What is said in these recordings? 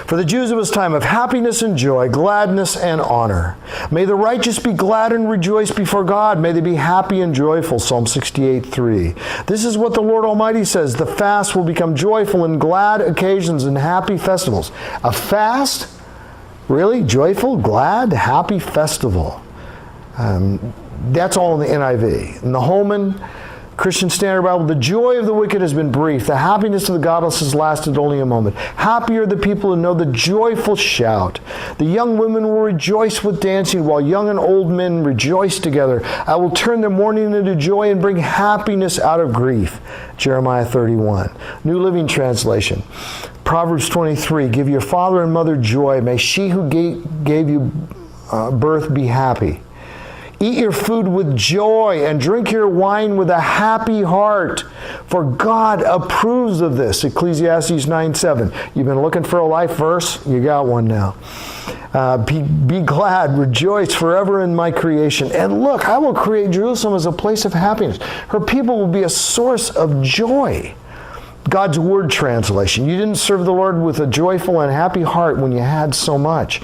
For the Jews of his time, of happiness and joy, gladness and honor. May the righteous be glad and rejoice before God. May they be happy and joyful. Psalm 68:3. This is what the Lord Almighty says. The fast will become joyful and glad occasions and happy festivals. A fast? Really? Joyful, glad, happy festival. That's all in the NIV. In the Holman Christian Standard Bible, the joy of the wicked has been brief. The happiness of the godless has lasted only a moment. Happy are the people who know the joyful shout. The young women will rejoice with dancing, while young and old men rejoice together. I will turn their mourning into joy and bring happiness out of grief. Jeremiah 31. New Living Translation. Proverbs 23. Give your father and mother joy. May she who gave you birth be happy. Eat your food with joy and drink your wine with a happy heart, for God approves of this. Ecclesiastes 9:7. You've been looking for a life verse? You got one now. Be glad, rejoice forever in my creation. And look, I will create Jerusalem as a place of happiness. Her people will be a source of joy. God's Word Translation. You didn't serve the Lord with a joyful and happy heart when you had so much.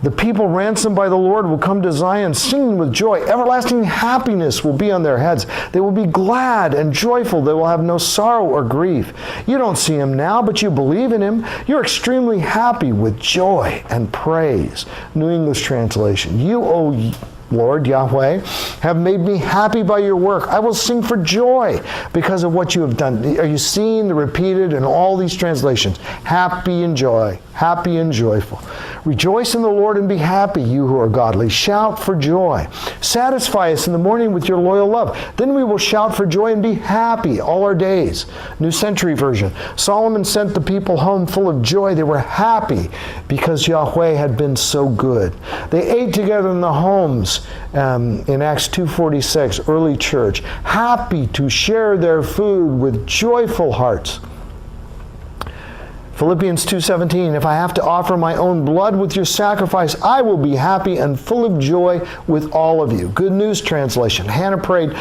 The people ransomed by the Lord will come to Zion singing with joy. Everlasting happiness will be on their heads. They will be glad and joyful. They will have no sorrow or grief. You don't see him now, but you believe in him. You're extremely happy with joy and praise. New English Translation. You, O Lord, Yahweh, have made me happy by your work. I will sing for joy because of what you have done. Are you seeing the repeated in all these translations? Happy and joy, happy and joyful. Rejoice in the Lord and be happy, you who are godly. Shout for joy. Satisfy us in the morning with your loyal love. Then we will shout for joy and be happy all our days. New Century Version. Solomon sent the people home full of joy. They were happy because Yahweh had been so good. They ate together in the homes in Acts 2:46, early church, happy to share their food with joyful hearts. Philippians 2:17, if I have to offer my own blood with your sacrifice, I will be happy and full of joy with all of you. Good News Translation. Hannah prayed,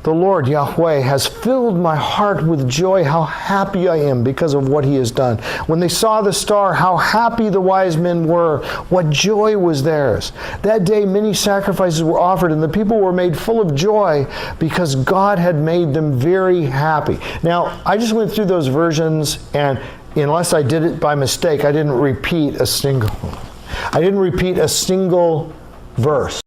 the Lord, Yahweh, has filled my heart with joy. How happy I am because of what he has done. When they saw the star, how happy the wise men were. What joy was theirs. That day many sacrifices were offered, and the people were made full of joy because God had made them very happy. Now, I just went through those versions, and unless I did it by mistake, I didn't repeat a single verse.